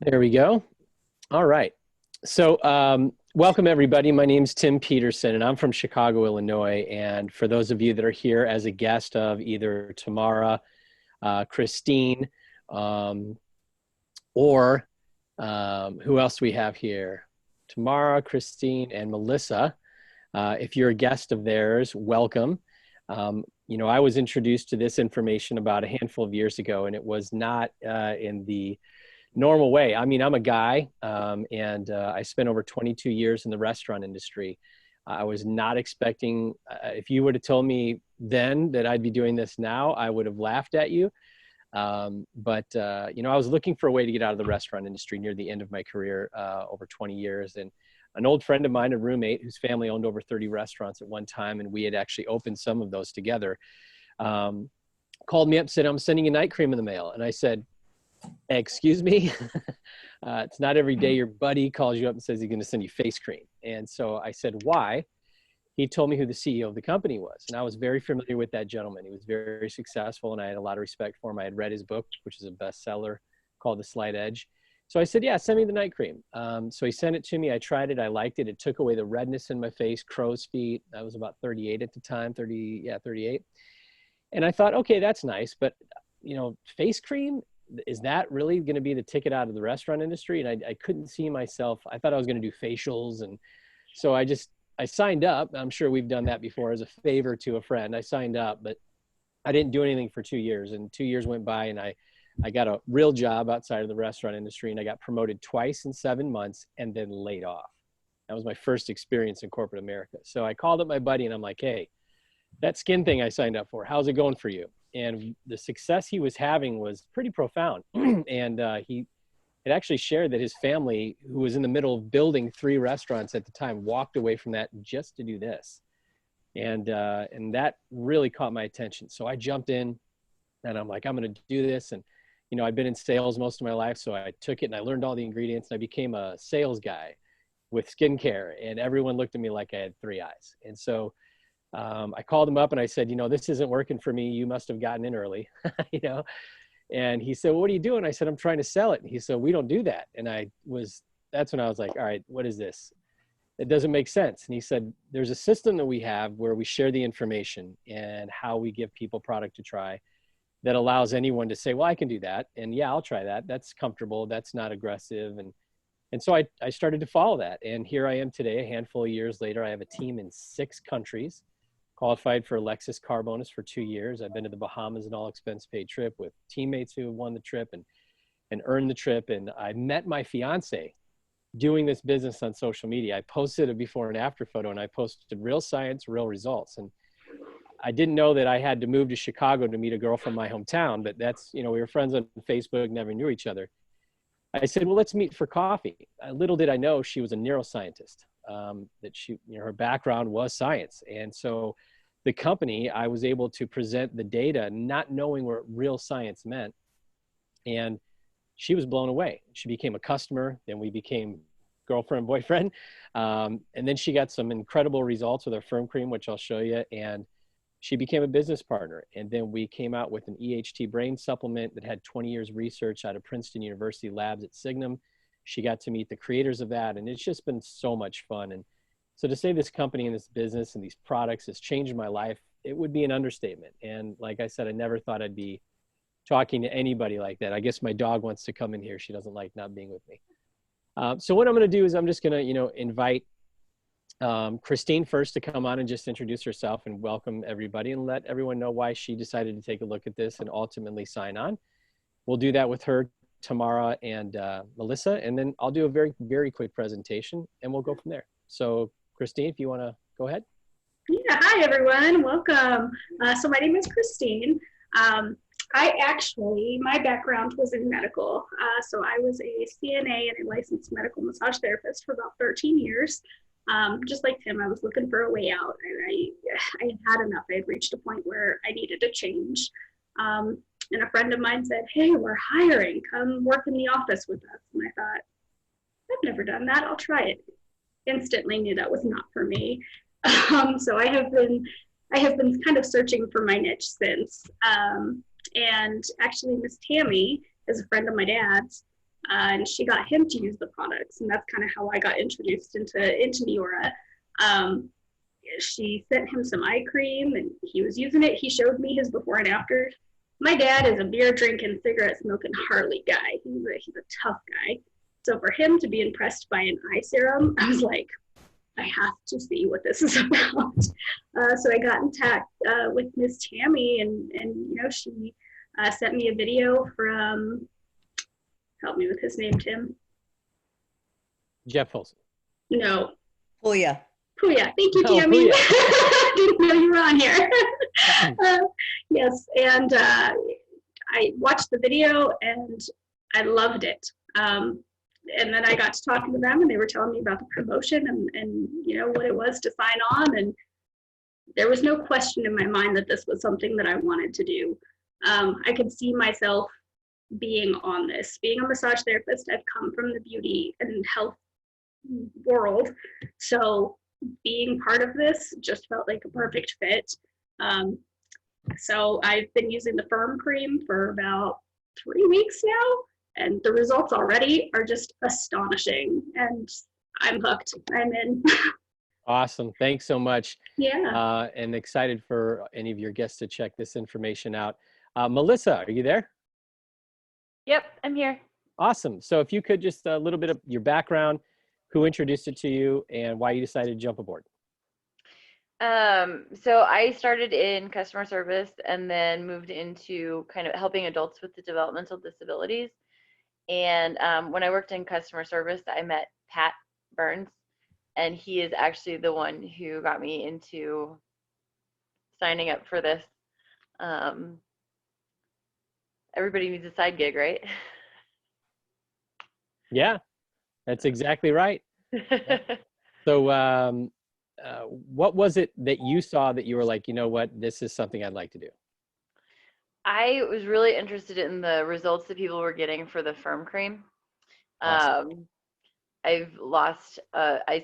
There we go. All right. Welcome everybody. My name's Tim Peterson and I'm from Chicago, Illinois. And for those of you that are here as a guest of either Tamara, Christine, or who else we have here? Tamara, Christine, and Melissa. If you're a guest of theirs, welcome. I was introduced to this information about a handful of years ago, and it was not in the normal way. I mean, I'm a guy, and I spent over 22 years in the restaurant industry. I was not expecting, if you would have told me then that I'd be doing this now, I would have laughed at you. I was looking for a way to get out of the restaurant industry near the end of my career, over 20 years. And an old friend of mine, a roommate whose family owned over 30 restaurants at one time, and we had actually opened some of those together, called me up and said, "I'm sending you night cream in the mail." And I said, "Excuse me?" It's not every day your buddy calls you up and says he's going to send you face cream. And so I said, "Why?" He told me who the CEO of the company was. And I was very familiar with that gentleman. He was very successful and I had a lot of respect for him. I had read his book, which is a bestseller called The Slight Edge. So I said, "Yeah, send me the night cream." So he sent it to me. I tried it. I liked it. It took away the redness in my face, crow's feet. I was about 38 at the time, 38. And I thought, okay, that's nice. But, face cream, is that really going to be the ticket out of the restaurant industry? And I couldn't see myself. I thought I was going to do facials. And so I signed up. I'm sure we've done that before as a favor to a friend. I signed up, but I didn't do anything for 2 years. And 2 years went by and I got a real job outside of the restaurant industry, and I got promoted twice in 7 months and then laid off. That was my first experience in corporate America. So I called up my buddy and I'm like, "Hey, that skin thing I signed up for, how's it going for you?" And the success he was having was pretty profound. And he had actually shared that his family, who was in the middle of building 3 restaurants at the time, walked away from that just to do this. And that really caught my attention. So I jumped in and I'm like, I'm going to do this. And, I've been in sales most of my life. So I took it and I learned all the ingredients and I became a sales guy with skincare. And everyone looked at me like I had 3 eyes. And so I called him up and I said, "This isn't working for me. You must have gotten in early," And he said, "Well, what are you doing?" I said, "I'm trying to sell it." And he said, "We don't do that." And that's when I was like, all right, what is this? It doesn't make sense. And he said, "There's a system that we have where we share the information and how we give people product to try that allows anyone to say, well, I can do that. And yeah, I'll try that. That's comfortable. That's not aggressive." And so I started to follow that. And here I am today, a handful of years later. I have a team in 6 countries. Qualified for a Lexus car bonus for 2 years. I've been to the Bahamas, an all expense paid trip with teammates who won the trip and earned the trip. And I met my fiance doing this business on social media. I posted a before and after photo and I posted real science, real results. And I didn't know that I had to move to Chicago to meet a girl from my hometown, but that's, we were friends on Facebook, never knew each other. I said, "Well, let's meet for coffee." Little did I know she was a neuroscientist, that her background was science. And so the company, I was able to present the data, not knowing what real science meant. And she was blown away. She became a customer. Then we became girlfriend, boyfriend. And then she got some incredible results with her firm cream, which I'll show you. And she became a business partner. And then we came out with an EHT brain supplement that had 20 years research out of Princeton University labs at Signum. She got to meet the creators of that. And it's just been so much fun. And so to say this company and this business and these products has changed my life, it would be an understatement. And like I said, I never thought I'd be talking to anybody like that. I guess my dog wants to come in here. She doesn't like not being with me. So what I'm going to do is I'm just going to, invite Christine first to come on and just introduce herself and welcome everybody and let everyone know why she decided to take a look at this and ultimately sign on. We'll do that with her, Tamara, and Melissa, and then I'll do a very, very quick presentation and we'll go from there. So Christine, if you want to go ahead. Yeah, hi everyone, welcome. So my name is Christine. My background was in medical. So I was a CNA and a licensed medical massage therapist for about 13 years. Just like Tim, I was looking for a way out. I had enough. I had reached a point where I needed to change. And a friend of mine said, "Hey, we're hiring. Come work in the office with us." And I thought, I've never done that. I'll try it. Instantly knew that was not for me. So I have been kind of searching for my niche since. And actually, Miss Tammy is a friend of my dad's, and she got him to use the products, and that's kind of how I got introduced into Neora. Um, she sent him some eye cream, and he was using it. He showed me his before and after. My dad is a beer drinking, cigarette smoking Harley guy. He's a tough guy. So for him to be impressed by an eye serum, I was like, I have to see what this is about. So I got in touch with Miss Tammy, and she sent me a video from, help me with his name, Tim. Jeff Folsom. No. Puya. Puya. Thank you, Oh, Tammy. Puya. I didn't know you were on here. Yes, and I watched the video and I loved it. And then I got to talking to them, and they were telling me about the promotion and what it was to sign on, and there was no question in my mind that this was something that I wanted to do. I could see myself being on this, being a massage therapist. I've come from the beauty and health world, so being part of this just felt like a perfect fit. So I've been using the Firm Cream for about 3 weeks now, and the results already are just astonishing, and I'm hooked. I'm in. Awesome. Thanks so much. Yeah. And excited for any of your guests to check this information out. Melissa, are you there? Yep, I'm here. Awesome. So if you could just a little bit of your background, who introduced it to you, and why you decided to jump aboard. So I started in customer service and then moved into kind of helping adults with the developmental disabilities. And when I worked in customer service, I met Pat Burns, and he is actually the one who got me into signing up for this. Everybody needs a side gig, right? Yeah, that's exactly right. So what was it that you saw that you were like, you know what, this is something I'd like to do? I was really interested in the results that people were getting for the Firm Cream. Awesome. I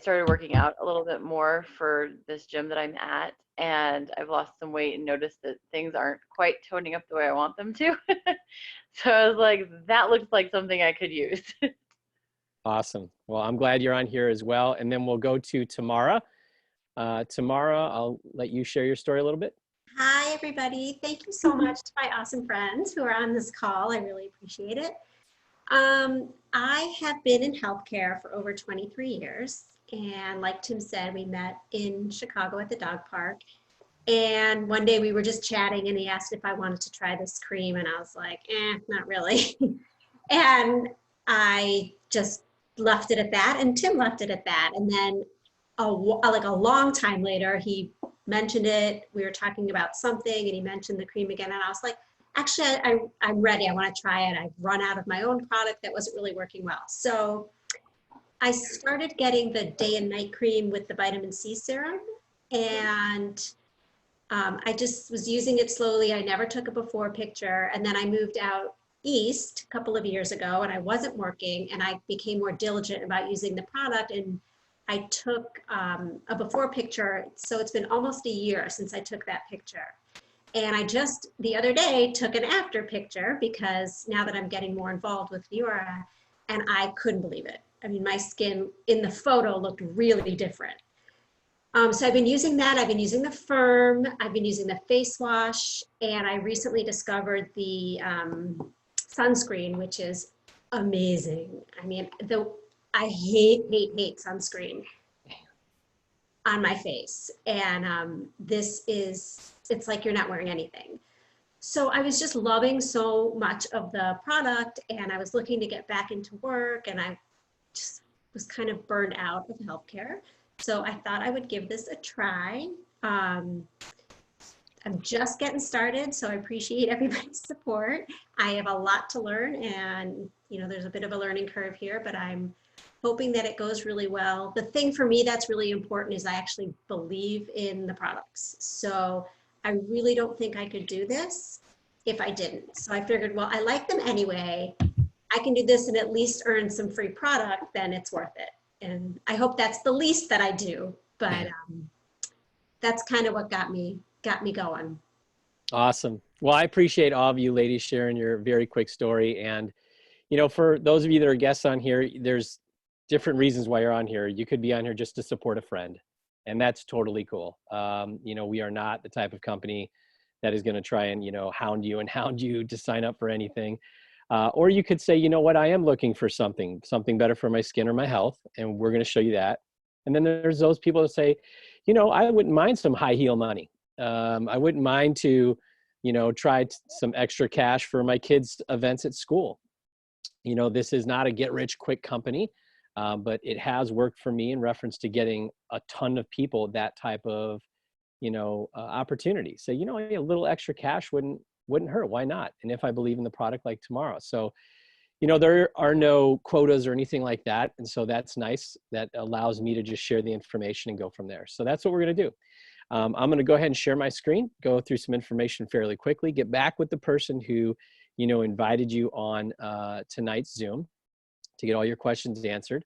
started working out a little bit more for this gym that I'm at, and I've lost some weight and noticed that things aren't quite toning up the way I want them to. So I was like, that looks like something I could use. Awesome. Well, I'm glad you're on here as well. And then we'll go to Tamara. Tamara, I'll let you share your story a little bit. Hi, everybody. Thank you so much to my awesome friends who are on this call. I really appreciate it. I have been in healthcare for over 23 years. And like Tim said, we met in Chicago at the dog park. And one day we were just chatting and he asked if I wanted to try this cream. And I was like, not really. And I just left it at that. And Tim left it at that. And then like a long time later, he mentioned it. We were talking about something and he mentioned the cream again. And I was like, actually, I'm ready. I want to try it. I've run out of my own product that wasn't really working well. So I started getting the day and night cream with the vitamin C serum. And I just was using it slowly. I never took a before picture. And then I moved out east a couple of years ago and I wasn't working, and I became more diligent about using the product, and I took a before picture. So it's been almost a year since I took that picture. And I just the other day took an after picture because now that I'm getting more involved with Neora, and I couldn't believe it. I mean, my skin in the photo looked really different. So I've been using that. I've been using the Firm. I've been using the face wash, and I recently discovered the sunscreen, which is amazing. I mean, I hate sunscreen on my face, and it's like you're not wearing anything. So I was just loving so much of the product, and I was looking to get back into work, and I just was kind of burned out of healthcare. So I thought I would give this a try. I'm just getting started, so I appreciate everybody's support. I have a lot to learn, and there's a bit of a learning curve here, but I'm hoping that it goes really well. The thing for me that's really important is I actually believe in the products. So I really don't think I could do this if I didn't. So I figured, well, I like them anyway. I can do this and at least earn some free product, then it's worth it. And I hope that's the least that I do, but that's kind of what got me going. Awesome. Well, I appreciate all of you ladies sharing your very quick story. And, you know, for those of you that are guests on here, there's different reasons why you're on here. You could be on here just to support a friend, and that's totally cool. You know, we are not the type of company that is going to try and, you know, hound you and hound you to sign up for anything. Or you could say, you know what, I am looking for something better for my skin or my health, and we're going to show you that. And then there's those people that say, you know, I wouldn't mind some high heel money. I wouldn't mind to, you know, try some extra cash for my kids' events at school. You know, this is not a get rich quick company, but it has worked for me in reference to getting a ton of people that type of, you know, opportunity. So, you know, a little extra cash wouldn't hurt. Why not? And if I believe in the product like tomorrow. So, you know, there are no quotas or anything like that. And so that's nice. That allows me to just share the information and go from there. So that's what we're going to do. I'm going to go ahead and share my screen, go through some information fairly quickly, get back with the person who, you know, invited you on tonight's Zoom to get all your questions answered.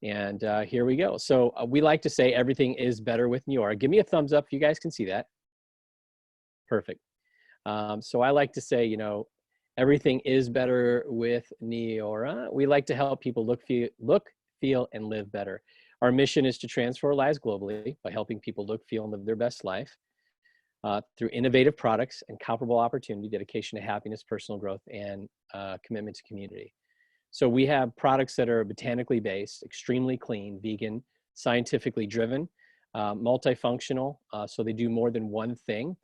And here we go. So we like to say everything is better with Neora. Give me a thumbs up if you guys can see that. Perfect. So I like to say, you know, everything is better with Neora. We like to help people look, feel, and live better. Our mission is to transform lives globally by helping people look, feel, and live their best life through innovative products and comparable opportunity, dedication to happiness, personal growth, and commitment to community. So we have products that are botanically based, extremely clean, vegan, scientifically driven, multifunctional, so they do more than one thing.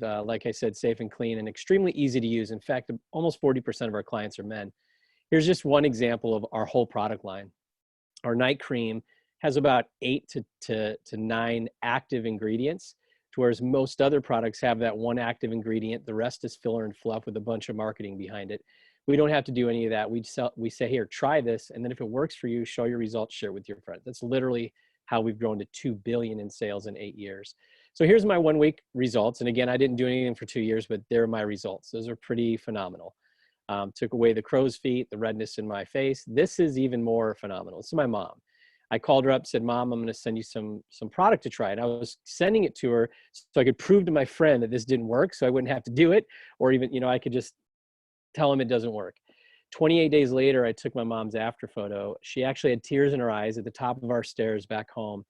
Like I said, safe and clean and extremely easy to use. In fact, almost 40% of our clients are men. Here's just one example of our whole product line. Our night cream has about 8 to 9 active ingredients, whereas most other products have that one active ingredient. The rest is filler and fluff with a bunch of marketing behind it. We don't have to do any of that. We say, here, try this. And then if it works for you, show your results, share it with your friends. That's literally how we've grown to 2 billion in sales in 8 years. So here's my 1 week results. And again, I didn't do anything for 2 years, but they're my results. Those are pretty phenomenal. Took away the crow's feet, the redness in my face. This is even more phenomenal. This is my mom. I called her up, said, Mom, I'm going to send you some product to try. And I was sending it to her so I could prove to my friend that this didn't work, so I wouldn't have to do it, or even, you know, I could just tell him it doesn't work. 28 days later, I took my mom's after photo. She actually had tears in her eyes at the top of our stairs back home.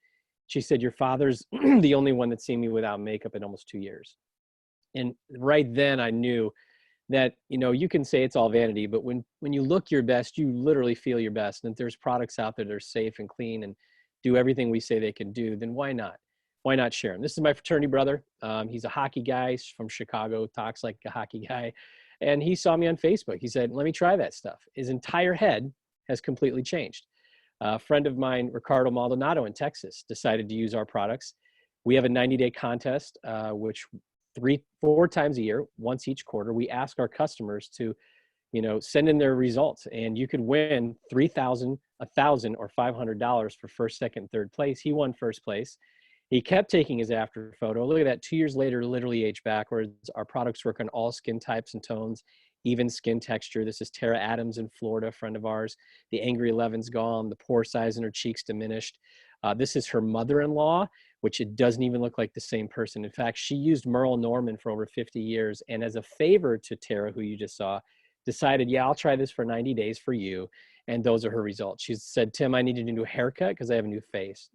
She said, your father's the only one that's seen me without makeup in almost 2 years. And right then I knew that, you know, you can say it's all vanity, but when you look your best, you literally feel your best. And if there's products out there that are safe and clean and do everything we say they can do, then why not? Why not share them? This is my fraternity brother. He's a hockey guy. He's from Chicago, talks like a hockey guy. And he saw me on Facebook. He said, let me try that stuff. His entire head has completely changed. A friend of mine, Ricardo Maldonado in Texas, decided to use our products. We have a 90-day contest, which 3-4 times a year, once each quarter, we ask our customers to, you know, send in their results, and you could win $3,000, $1,000, or $500 for first, second, third place. He won first place. He kept taking his after photo. Look at that, 2 years later, literally aged backwards. Our products work on all skin types and tones, even skin texture. This is Tara Adams in Florida, a friend of ours. The Angry 11's gone. The pore size in her cheeks diminished. This is her mother-in-law, which it doesn't even look like the same person. In fact, she used Merle Norman for over 50 years. And as a favor to Tara, who you just saw, decided, yeah, I'll try this for 90 days for you. And those are her results. She said, Tim, I needed a new haircut because I have a new face.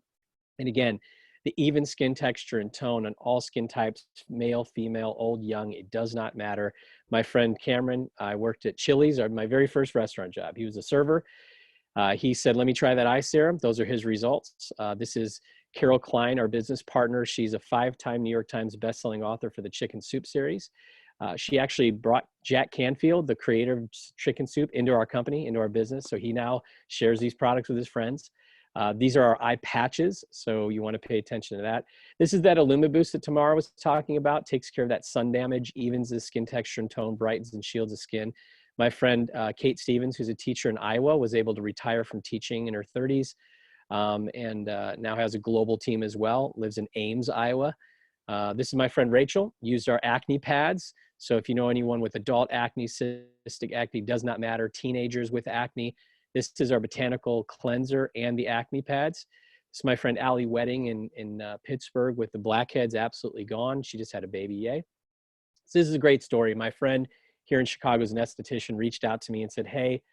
And again, the even skin texture and tone on all skin types, male, female, old, young, it does not matter. My friend Cameron, I worked at Chili's, my very first restaurant job. He was a server. He said, let me try that eye serum. Those are his results. This is Carol Klein, our business partner. She's a 5-time New York Times bestselling author for the Chicken Soup series. She actually brought Jack Canfield, the creator of Chicken Soup, into our company, into our business. So he now shares these products with his friends. These are our eye patches, so you want to pay attention to that. This is that Illuma Boost that Tamara was talking about. Takes care of that sun damage, evens the skin texture and tone, brightens and shields the skin. My friend Kate Stevens, who's a teacher in Iowa, was able to retire from teaching in her 30s and now has a global team as well, lives in Ames, Iowa. This is my friend Rachel, used our acne pads. So if you know anyone with adult acne, cystic acne, does not matter, teenagers with acne, this is our botanical cleanser and the acne pads. This is my friend Allie Wedding in Pittsburgh with the blackheads absolutely gone. She just had a baby, yay. So this is a great story. My friend here in Chicago is an esthetician, reached out to me and said, hey,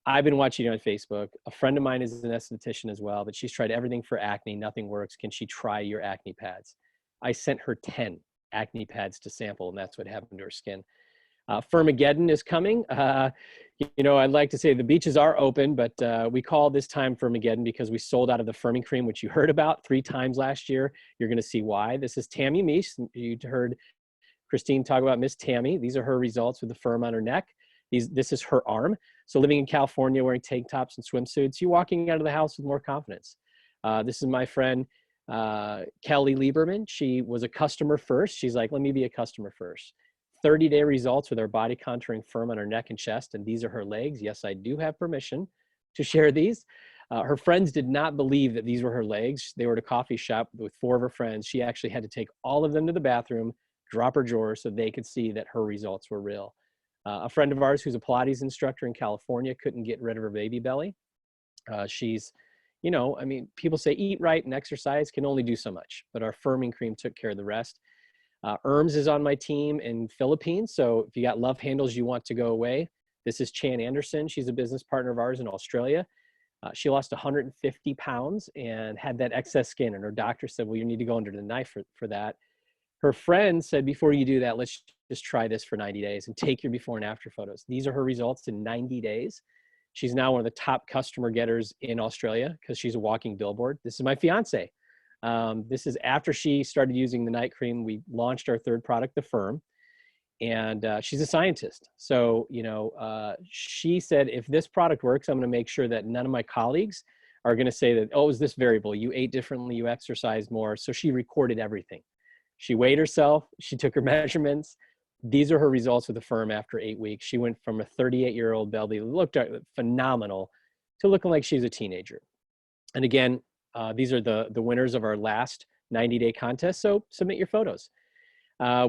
I've been watching you on Facebook. A friend of mine is an esthetician as well, but she's tried everything for acne. Nothing works. Can she try your acne pads? I sent her 10 acne pads to sample, and that's what happened to her skin. Firmageddon is coming. I'd like to say the beaches are open, but we call this time Firmageddon because we sold out of the firming cream, which you heard about 3 times last year. You're going to see why. This is Tammy Meese. You heard Christine talk about Miss Tammy. These are her results with the firm on her neck. This is her arm. So living in California, wearing tank tops and swimsuits, you walking out of the house with more confidence. This is my friend, Kelly Lieberman. She was a customer first. She's like, let me be a customer first. 30-day results with our body contouring firm on her neck and chest. And these are her legs. Yes, I do have permission to share these. Her friends did not believe that these were her legs. They were at a coffee shop with 4 of her friends. She actually had to take all of them to the bathroom, drop her drawer so they could see that her results were real. A friend of ours who's a Pilates instructor in California couldn't get rid of her baby belly. She's, people say eat right and exercise can only do so much, but our firming cream took care of the rest. ERMS is on my team in Philippines. So if you got love handles you want to go away, this is Chan Anderson. She's a business partner of ours in Australia. She lost 150 pounds and had that excess skin. And her doctor said, well, you need to go under the knife for that. Her friend said, before you do that, let's just try this for 90 days and take your before and after photos. These are her results in 90 days. She's now one of the top customer getters in Australia because she's a walking billboard. This is my fiance. This is after she started using the night cream. We launched our 3rd product, the Firm, and she's a scientist. So, she said, if this product works, I'm going to make sure that none of my colleagues are going to say that, oh, is this variable? You ate differently, you exercised more. So she recorded everything. She weighed herself. She took her measurements. These are her results with the Firm after 8 weeks. She went from a 38-year-old belly that looked phenomenal to looking like she's a teenager. And again, these are the winners of our last 90-day contest. So submit your photos.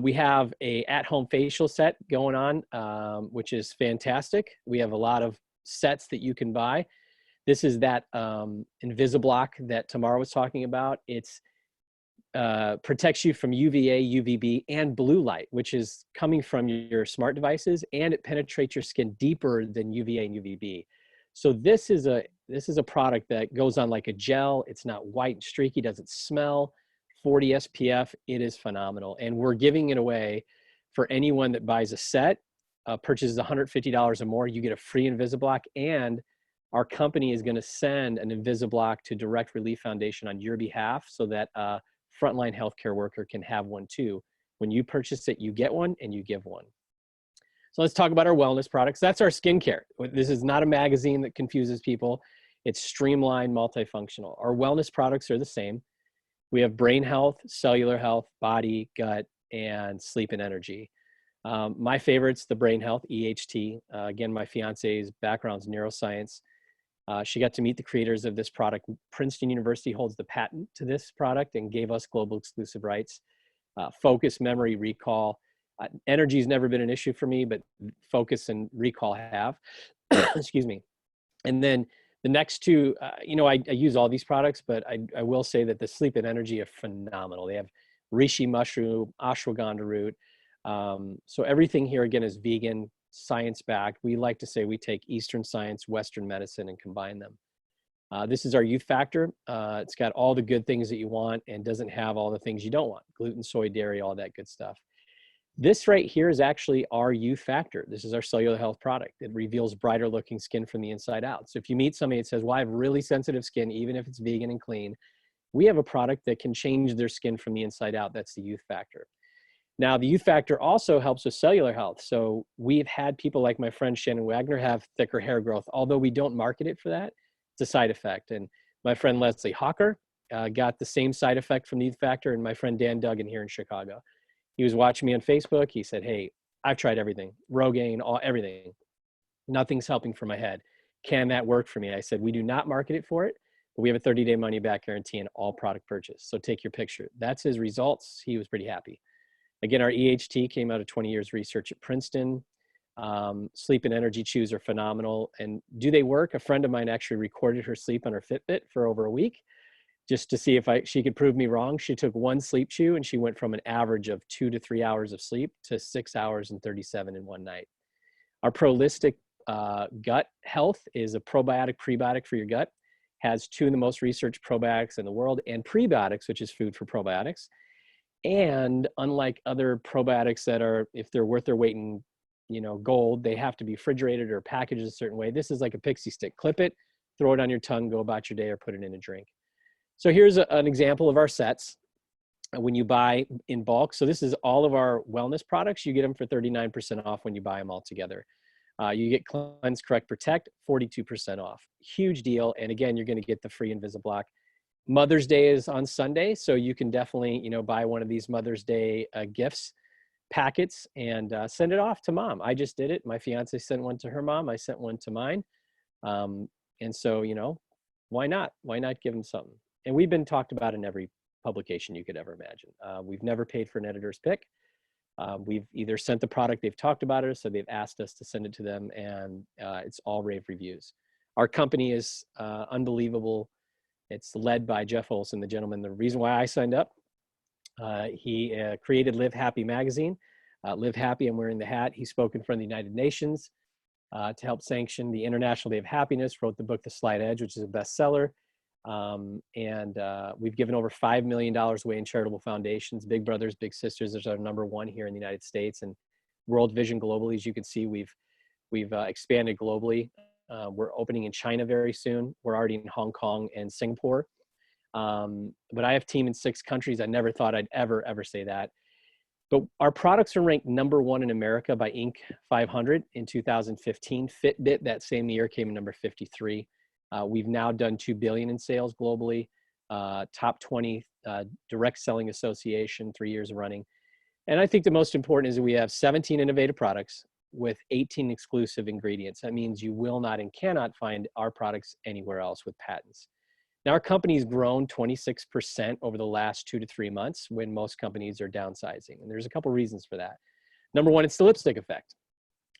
We have a at-home facial set going on, which is fantastic. We have a lot of sets that you can buy. This is that Invisiblock that Tamara was talking about. It's protects you from UVA, UVB, and blue light, which is coming from your smart devices, and it penetrates your skin deeper than UVA and UVB. So this is a product that goes on like a gel. It's not white and streaky, doesn't smell. 40 SPF, it is phenomenal. And we're giving it away for anyone that buys a set, purchases $150 or more, you get a free Invisiblock, and our company is gonna send an Invisiblock to Direct Relief Foundation on your behalf so that frontline healthcare worker can have one too. When you purchase it, you get one and you give one. So let's talk about our wellness products. That's our skincare. This is not a magazine that confuses people. It's streamlined, multifunctional. Our wellness products are the same. We have brain health, cellular health, body, gut, and sleep and energy. My favorite's the brain health, EHT. Again, my fiance's background's neuroscience. She got to meet the creators of this product. Princeton University holds the patent to this product and gave us global exclusive rights. Focus, memory, recall. Energy has never been an issue for me, but focus and recall have. Excuse me. And then the next two, I use all these products, but I will say that the sleep and energy are phenomenal. They have reishi mushroom, ashwagandha root. So everything here, again, is vegan, science-backed. We like to say we take Eastern science, Western medicine, and combine them. This is our youth factor. It's got all the good things that you want and doesn't have all the things you don't want. Gluten, soy, dairy, all that good stuff. This right here is actually our youth factor. This is our cellular health product. It reveals brighter looking skin from the inside out. So if you meet somebody that says, well, I have really sensitive skin, even if it's vegan and clean, we have a product that can change their skin from the inside out. That's the youth factor. Now, the youth factor also helps with cellular health. So we've had people like my friend Shannon Wagner have thicker hair growth. Although we don't market it for that, it's a side effect. And my friend Leslie Hawker got the same side effect from the youth factor, and my friend Dan Duggan here in Chicago. He was watching me on Facebook. He said, hey, I've tried everything, Rogaine, everything. Nothing's helping for my head. Can that work for me? I said, we do not market it for it, but we have a 30-day money-back guarantee on all product purchase. So take your picture. That's his results. He was pretty happy. Again, our EHT came out of 20 years research at Princeton. Sleep and energy chews are phenomenal. And do they work? A friend of mine actually recorded her sleep on her Fitbit for over a week just to see if she could prove me wrong. She took one sleep chew and she went from an average of 2 to 3 hours of sleep to 6 hours and 37 in one night. Our Prolistic Gut Health is a probiotic prebiotic for your gut. Has 2 of the most researched probiotics in the world, and prebiotics, which is food for probiotics. And unlike other probiotics that are, if they're worth their weight in, gold, they have to be refrigerated or packaged a certain way. This is like a pixie stick. Clip it, throw it on your tongue, go about your day, or put it in a drink. So here's an example of our sets when you buy in bulk. So this is all of our wellness products. You get them for 39% off when you buy them all together. You get Cleanse, Correct, Protect, 42% off. Huge deal. And again, you're going to get the free Invisiblock. Mother's Day is on Sunday, so you can definitely, buy one of these Mother's Day gifts packets and send it off to mom. I just did it. My fiance sent one to her mom. I sent one to mine. And so, why not? Why not give them something? And we've been talked about in every publication you could ever imagine. We've never paid for an editor's pick. We've either sent the product, they've talked about it, so they've asked us to send it to them, and it's all rave reviews. Our company is unbelievable. It's led by Jeff Olson, the gentleman. The reason why I signed up, he created Live Happy magazine. Live Happy, I'm wearing the hat. He spoke in front of the United Nations to help sanction the International Day of Happiness, wrote the book, The Slight Edge, which is a bestseller. And we've given over $5 million away in charitable foundations. Big Brothers Big Sisters is our #1 here in the United States, and World Vision globally. As you can see, we've expanded globally. We're opening in China very soon. We're already in Hong Kong and Singapore. But I have a team in 6 countries. I never thought I'd ever say that. But our products are ranked #1 in America by Inc. 500 in 2015. Fitbit that same year came in number 53. We've now done $2 billion in sales globally, top 20 direct selling association, 3 years running. And I think the most important is that we have 17 innovative products with 18 exclusive ingredients. That means you will not and cannot find our products anywhere else with patents. Now, our company's grown 26% over the last 2 to 3 months when most companies are downsizing. And there's a couple reasons for that. #1, it's the lipstick effect.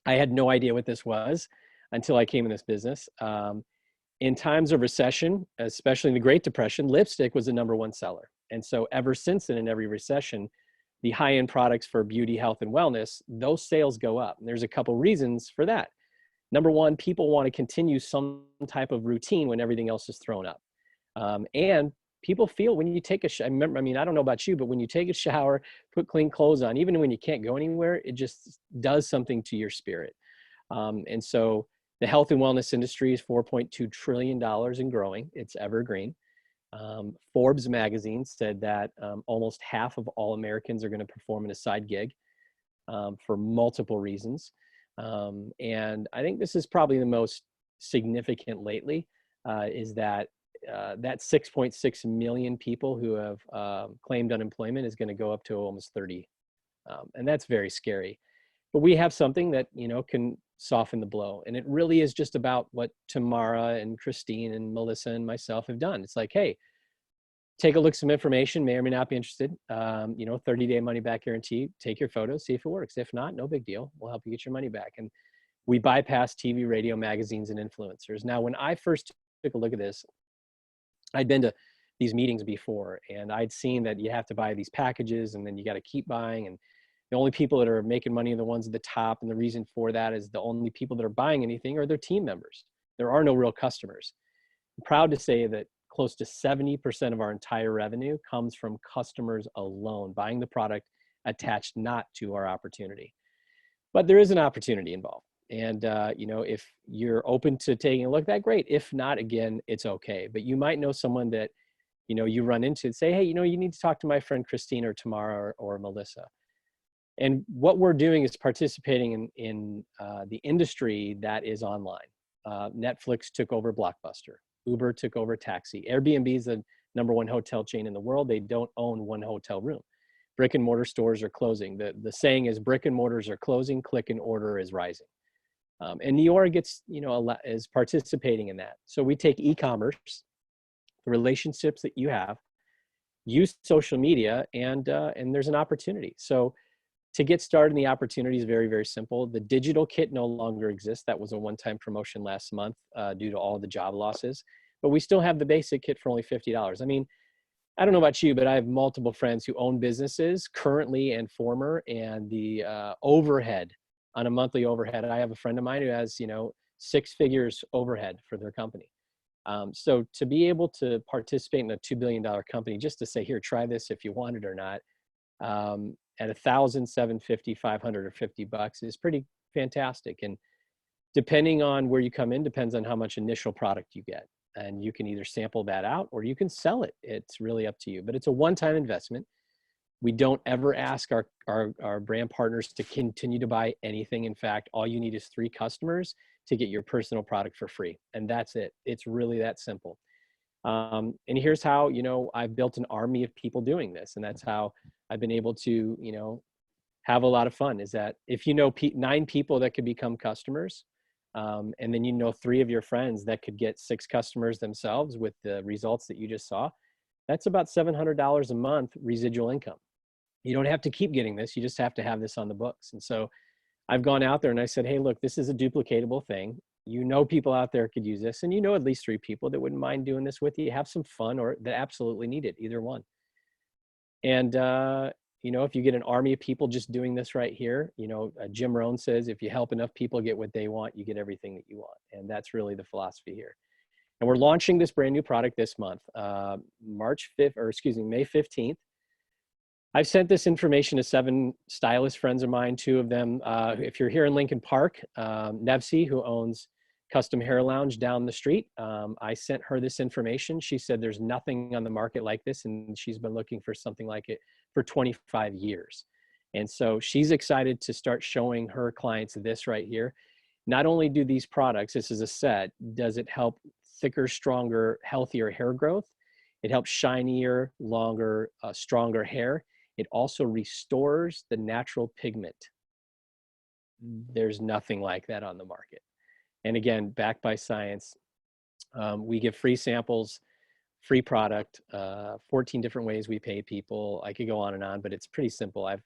I had no idea what this was until I came in this business. In times of recession, especially in the Great Depression, lipstick was the #1 seller. And so ever since then, in every recession, the high-end products for beauty, health, and wellness, those sales go up. And there's a couple reasons for that. #1, people want to continue some type of routine when everything else is thrown up. And people feel when you take a shower, I don't know about you, but when you take a shower, put clean clothes on, even when you can't go anywhere, it just does something to your spirit. And so the health and wellness industry is $4.2 trillion and growing. It's evergreen. Forbes magazine said that almost half of all Americans are going to perform in a side gig for multiple reasons. And I think this is probably the most significant lately, is that 6.6 million people who have claimed unemployment is going to go up to almost 30. And that's very scary. But we have something that, can soften the blow. And it really is just about what Tamara and Christine and Melissa and myself have done. It's like, hey, take a look at some information, may or may not be interested. 30-day money back guarantee, take your photos, see if it works. If not, no big deal. We'll help you get your money back. And we bypass TV, radio, magazines, and influencers. Now, when I first took a look at this, I'd been to these meetings before, and I'd seen that you have to buy these packages and then you got to keep buying. And the only people that are making money are the ones at the top. And the reason for that is the only people that are buying anything are their team members. There are no real customers. I'm proud to say that close to 70% of our entire revenue comes from customers alone, buying the product attached not to our opportunity. But there is an opportunity involved. And, if you're open to taking a look at that, great. If not, again, it's okay. But you might know someone that, you run into and say, hey, you need to talk to my friend Christine or Tamara or Melissa. And what we're doing is participating in the industry that is online. Netflix took over Blockbuster. Uber took over Taxi. Airbnb is the #1 hotel chain in the world. They don't own one hotel room. Brick and mortar stores are closing. The saying is brick and mortars are closing, click and order is rising. And New York is participating in that. So we take e-commerce, the relationships that you have, use social media, and there's an opportunity. So to get started, the opportunity is very, very simple. The digital kit no longer exists. That was a one-time promotion last month due to all the job losses. But we still have the basic kit for only $50. I don't know about you, but I have multiple friends who own businesses, currently and former, and the overhead on a monthly overhead. I have a friend of mine who has, 6 figures overhead for their company. So to be able to participate in a $2 billion company, just to say, here, try this if you want it or not, at 1,000, 750, 500, or $50 is pretty fantastic. And depending on where you come in, depends on how much initial product you get. And you can either sample that out or you can sell it. It's really up to you, but it's a one-time investment. We don't ever ask our brand partners to continue to buy anything. In fact, all you need is 3 customers to get your personal product for free. And that's it. It's really that simple. And here's how, I've built an army of people doing this. And that's how I've been able to, have a lot of fun, is that if 9 people that could become customers, and then 3 of your friends that could get 6 customers themselves with the results that you just saw, that's about $700 a month residual income. You don't have to keep getting this. You just have to have this on the books. And so I've gone out there and I said, hey, look, this is a duplicatable thing. People out there could use this, and at least 3 people that wouldn't mind doing this with you. Have some fun, or that absolutely need it, either one. And, if you get an army of people just doing this right here, Jim Rohn says, if you help enough people get what they want, you get everything that you want. And that's really the philosophy here. And we're launching this brand new product this month, May 15th. I've sent this information to 7 stylist friends of mine, 2 of them. If you're here in Lincoln Park, Nevsy, who owns Custom Hair Lounge down the street, I sent her this information. She said there's nothing on the market like this, and she's been looking for something like it for 25 years. And so she's excited to start showing her clients this right here. Not only do these products, this is a set, does it help thicker, stronger, healthier hair growth? It helps shinier, longer, stronger hair. It also restores the natural pigment. There's nothing like that on the market. And again, backed by science. We give free samples, free product, 14 different ways we pay people. I could go on and on, but it's pretty simple. I've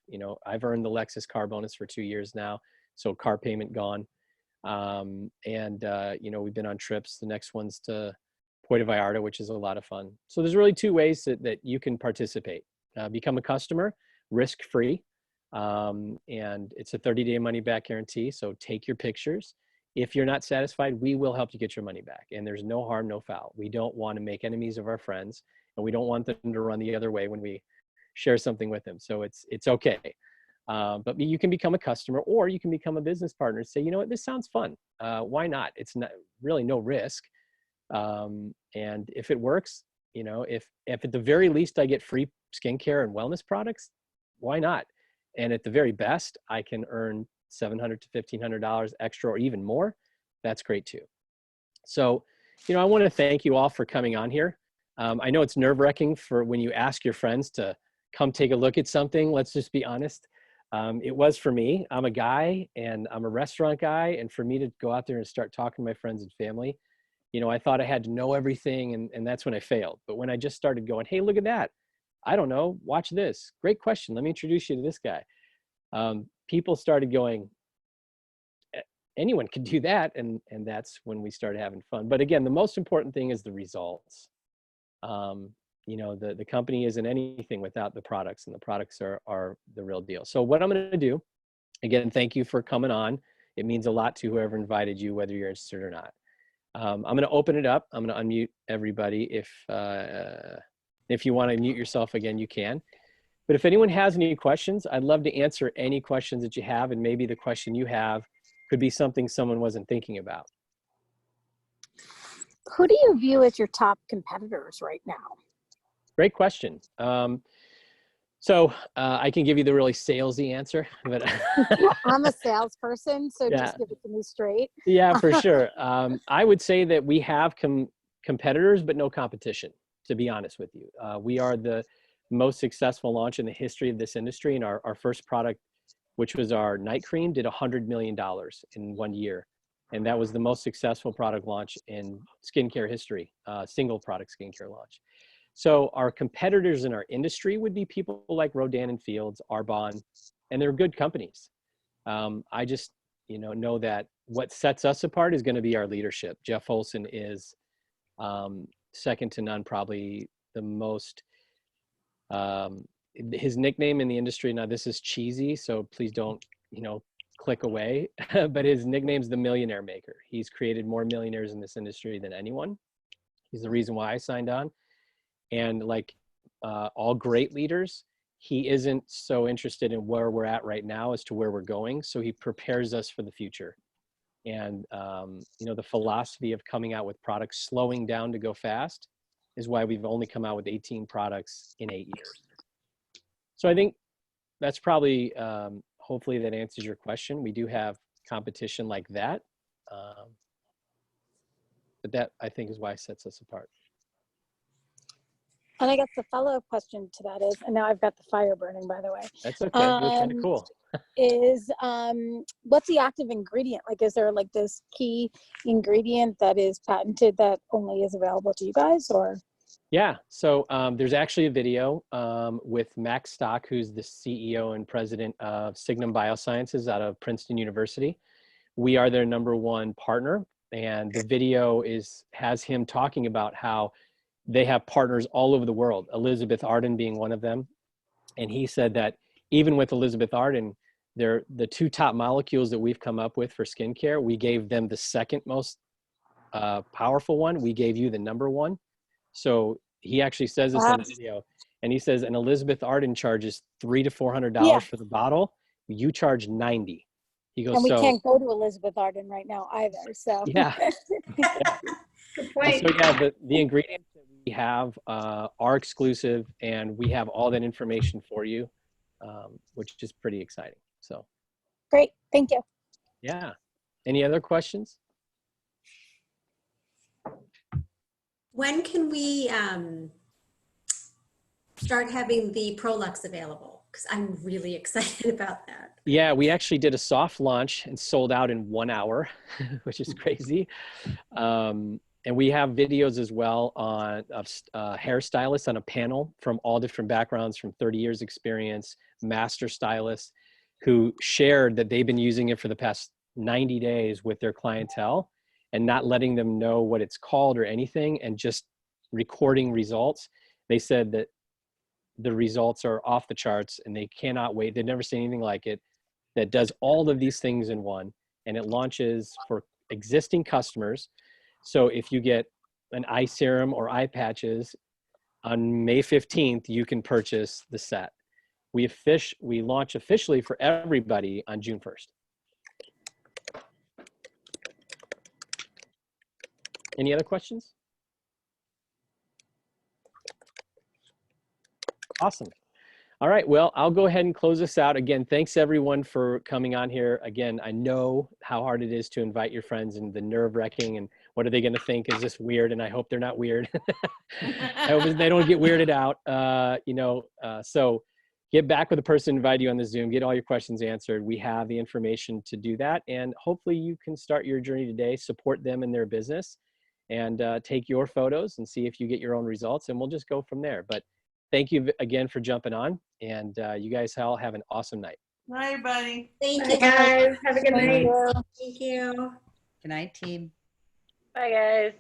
earned the Lexus car bonus for 2 years now, so car payment gone. We've been on trips. The next one's to Puerto Vallarta, which is a lot of fun. So there's really 2 ways that you can participate. Become a customer, risk-free, and it's a 30-day money-back guarantee. So take your pictures. If you're not satisfied, we will help you get your money back. And there's no harm, no foul. We don't want to make enemies of our friends, and we don't want them to run the other way when we share something with them. So it's okay. But you can become a customer, or you can become a business partner and say, you know what, this sounds fun. Why not? It's not really no risk. And if it works, if at the very least I get free skincare and wellness products, why not? And at the very best, I can earn $700 to $1,500 extra or even more. That's great too. So, I want to thank you all for coming on here. I know it's nerve-wracking for when you ask your friends to come take a look at something. Let's just be honest. It was for me. I'm a guy and I'm a restaurant guy. And for me to go out there and start talking to my friends and family, I thought I had to know everything, and that's when I failed. But when I just started going, hey, look at that. I don't know, watch this. Great question. Let me introduce you to this guy. People started going, anyone can do that. And that's when we started having fun. But again, the most important thing is the results. The company isn't anything without the products, and the products are the real deal. So what I'm going to do, again, thank you for coming on. It means a lot to whoever invited you, whether you're interested or not. I'm going to open it up. I'm going to unmute everybody. If you want to mute yourself again, you can. But if anyone has any questions, I'd love to answer any questions that you have. And maybe the question you have could be something someone wasn't thinking about. Who do you view as your top competitors right now? Great question. So I can give you the really salesy answer, but I'm a salesperson, so yeah. Just give it to me straight. Yeah, for sure. I would say that we have competitors, but no competition, to be honest with you. We are the most successful launch in the history of this industry. And our first product, which was our night cream, did $100 million in 1 year. And that was the most successful product launch in skincare history, single product skincare launch. So our competitors in our industry would be people like Rodan and Fields, Arbonne, and they're good companies. I just, know that what sets us apart is going to be our leadership. Jeff Olson is second to none, probably the most, his nickname in the industry. Now this is cheesy, so please don't, click away, but his nickname's the Millionaire Maker. He's created more millionaires in this industry than anyone. He's the reason why I signed on. And like all great leaders, he isn't so interested in where we're at right now as to where we're going. So he prepares us for the future. And, you know, the philosophy of coming out with products, slowing down to go fast, is why we've only come out with 18 products in 8 years. So I think that's probably, hopefully that answers your question. We do have competition like that. But that, I think, is why sets us apart. And I guess the follow-up question to that is, and now I've got the fire burning, by the way. That's okay. It was kind of cool. Is what's the active ingredient? Like, is there like this key ingredient that is patented that only is available to you guys, or? Yeah, so there's actually a video with Max Stock, who's the CEO and president of Signum Biosciences out of Princeton University. We are their #1 partner, and the video has him talking about how they have partners all over the world, Elizabeth Arden being one of them. And he said that even with Elizabeth Arden, they're the 2 top molecules that we've come up with for skincare. We gave them the second most powerful one. We gave you the #1. So he actually says this on the video, and he says, and Elizabeth Arden charges $300 to $400 for the bottle. You charge $90. He goes, and we so can't go to Elizabeth Arden right now either. So yeah. Good point. So yeah, the ingredients that we have are exclusive, and we have all that information for you, which is pretty exciting. So great, thank you. yeah. Any other questions? When can we start having the Prolux available? Because I'm really excited about that. Yeah, we actually did a soft launch and sold out in 1 hour, which is crazy. And we have videos as well of hairstylists on a panel from all different backgrounds, from 30 years experience, master stylists, who shared that they've been using it for the past 90 days with their clientele and not letting them know what it's called or anything, and just recording results. They said that the results are off the charts and they cannot wait. They've never seen anything like it, that does all of these things in one, and it launches for existing customers. So if you get an eye serum or eye patches on May 15th, you can purchase the set. We launch officially for everybody on June 1st. Any other questions? Awesome. All right, well, I'll go ahead and close this out. Again, thanks everyone for coming on here. Again, I know how hard it is to invite your friends, and the nerve-wracking, and what are they gonna think? Is this weird? And I hope they're not weird. I hope they don't get weirded out. So get back with the person who invited you on the Zoom, get all your questions answered. We have the information to do that, and hopefully you can start your journey today, support them in their business, and take your photos and see if you get your own results, and we'll just go from there. But thank you again for jumping on, and you guys all have an awesome night. Bye, everybody. Thank Bye, you. guys. Have a good night. Thank you. Good night, team. Bye, guys.